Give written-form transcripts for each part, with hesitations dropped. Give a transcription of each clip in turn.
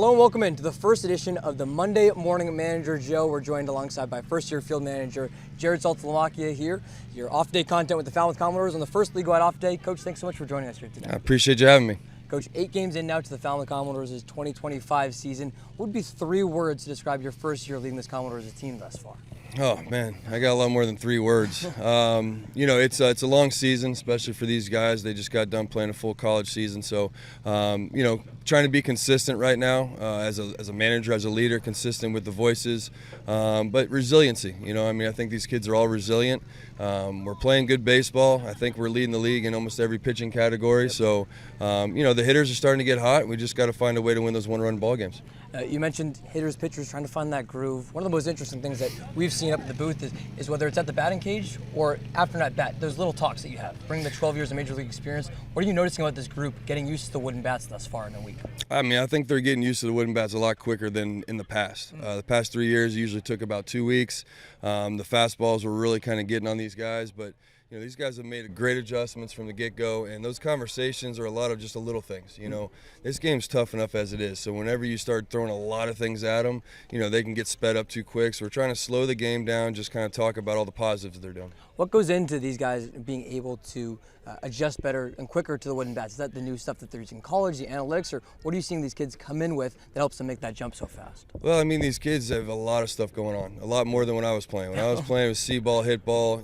Hello and welcome into the first edition of the Monday Morning Manager Joe. We're joined alongside by first-year field manager Jarrod Saltalamacchia here. Your off-day content with the Falmouth Commodores on the first league-wide off-day. Coach, thanks so much for joining us here today. I appreciate you having me. Coach, 8 games in now to the Falmouth Commodores' 2025 season. What would be 3 words to describe your first year leading this Commodores team thus far? Oh man, I got a lot more than 3 words. It's a long season, especially for these guys. They just got done playing a full college season, so trying to be consistent right now as a manager, as a leader, consistent with the voices, but resiliency. I think these kids are all resilient. We're playing good baseball. I think we're leading the league in almost every pitching category. So, the hitters are starting to get hot. We just got to find a way to win those one-run ball games. You mentioned hitters, pitchers, trying to find that groove. One of the most interesting things that we've seen up at the booth is whether it's at the batting cage or after an at-bat, those little talks that you have. Bringing the 12 years of Major League experience, what are you noticing about this group getting used to the wooden bats thus far in a week? I think they're getting used to the wooden bats a lot quicker than in the past. The past 3 years usually took about 2 weeks. The fastballs were really kind of getting on these guys, but these guys have made great adjustments from the get-go, and those conversations are a lot of just the little things. This game's tough enough as it is, so whenever you start throwing a lot of things at them, they can get sped up too quick. So we're trying to slow the game down, just kind of talk about all the positives they're doing. What goes into these guys being able to adjust better and quicker to the wooden bats? Is that the new stuff that they're using in college, the analytics, or what are you seeing these kids come in with that helps them make that jump so fast? Well, these kids have a lot of stuff going on, a lot more than when I was playing. When I was playing, it was see ball, hit ball,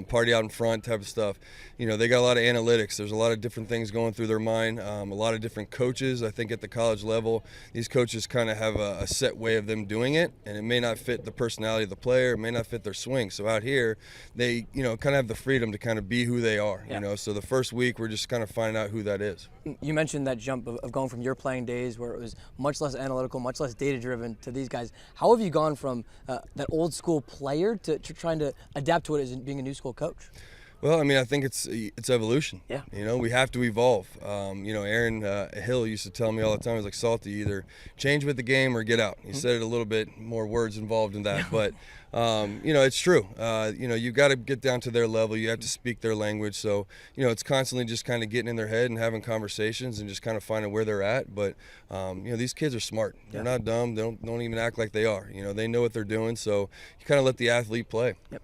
party out in front type of stuff. They got a lot of analytics. There's a lot of different things going through their mind, a lot of different coaches. I think at the college level, these coaches kind of have a set way of them doing it, and it may not fit the personality of the player, it may not fit their swing. So out here, they kind of have the freedom to kind of be who they are. So the first week we're just kind of finding out who that is. You mentioned that jump of going from your playing days where it was much less analytical, much less data driven, to these guys. How have you gone from that old school player to trying to adapt to it as being a new school coach? Well, I think it's evolution. Yeah. We have to evolve. Aaron Hill used to tell me all the time, he was like, Salty, either change with the game or get out. He said it a little bit more words involved in that, but it's true. You've got to get down to their level. You have to speak their language. So, it's constantly just kind of getting in their head and having conversations and just kind of finding where they're at. But, these kids are smart. They're not dumb. They don't even act like they are. They know what they're doing. So you kind of let the athlete play. Yep.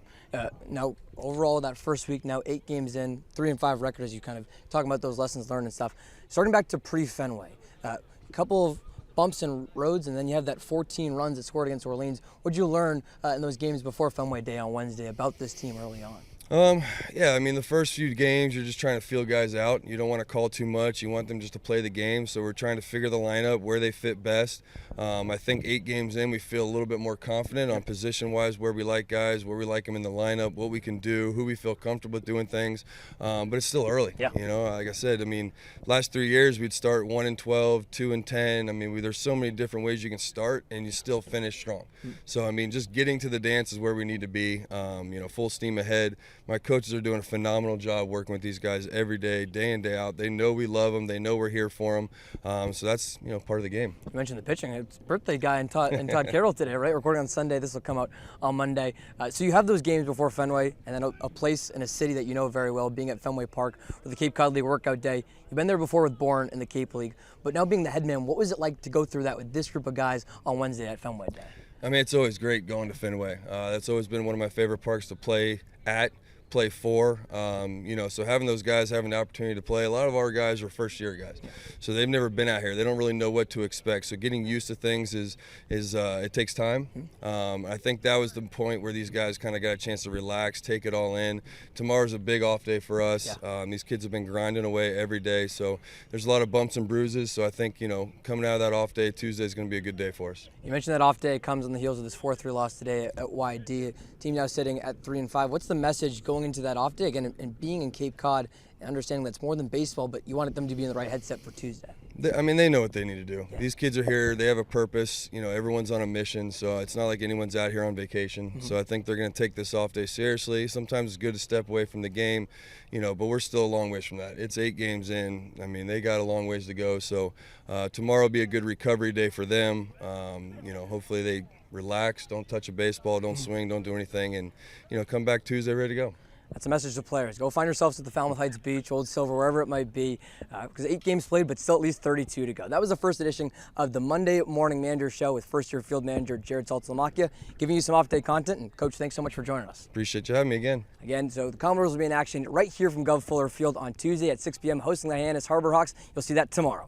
Now, overall, that first week, now 8 games in, 3-5 record, as you kind of talking about those lessons learned and stuff. Starting back to pre-Fenway, a couple of bumps in roads, and then you have that 14 runs that scored against Orleans. What did you learn in those games before Fenway Day on Wednesday about this team early on? The first few games, you're just trying to feel guys out. You don't want to call too much. You want them just to play the game. So we're trying to figure the lineup, where they fit best. I think 8 games in, we feel a little bit more confident on position-wise, where we like guys, where we like them in the lineup, what we can do, who we feel comfortable with doing things. But it's still early. Yeah. Like I said, last 3 years, we'd start 1-12, 2-10. There's so many different ways you can start, and you still finish strong. So, just getting to the dance is where we need to be, full steam ahead. My coaches are doing a phenomenal job working with these guys every day, day in, day out. They know we love them. They know we're here for them. So that's part of the game. You mentioned the pitching. It's birthday guy and Todd Carroll today, right? Recording on Sunday. This will come out on Monday. So you have those games before Fenway, and then a place in a city that you know very well, being at Fenway Park for the Cape Cod League workout day. You've been there before with Bourne in the Cape League, but now being the head man, what was it like to go through that with this group of guys on Wednesday at Fenway Day? It's always great going to Fenway. That's always been one of my favorite parks to play at. Play for, so having those guys having the opportunity to play. A lot of our guys are first-year guys, so they've never been out here. They don't really know what to expect. So getting used to things is it takes time. I think that was the point where these guys kind of got a chance to relax, take it all in. Tomorrow's a big off day for us. Yeah. These kids have been grinding away every day, so there's a lot of bumps and bruises. So I think coming out of that off day, Tuesday is going to be a good day for us. You mentioned that off day comes on the heels of this 4-3 loss today at YD. Team now sitting at 3-5. What's the message going into that off day again, and being in Cape Cod and understanding that's more than baseball, but you wanted them to be in the right headset for Tuesday? They know what they need to do. Yeah. These kids are here. They have a purpose. Everyone's on a mission, so it's not like anyone's out here on vacation. So I think they're going to take this off day seriously. Sometimes it's good to step away from the game, but we're still a long ways from that. It's 8 games in. They got a long ways to go. So tomorrow will be a good recovery day for them. Hopefully they relax, don't touch a baseball, don't swing, don't do anything, and come back Tuesday ready to go. That's a message to players. Go find yourselves at the Falmouth Heights Beach, Old Silver, wherever it might be, because 8 games played, but still at least 32 to go. That was the first edition of the Monday Morning Manager Show with first-year field manager Jarrod Saltalamacchia, giving you some off-day content. And Coach, thanks so much for joining us. Appreciate you having me again. Again, so the Commodores will be in action right here from Gov Fuller Field on Tuesday at 6 p.m. hosting the Hyannis Harbor Hawks. You'll see that tomorrow.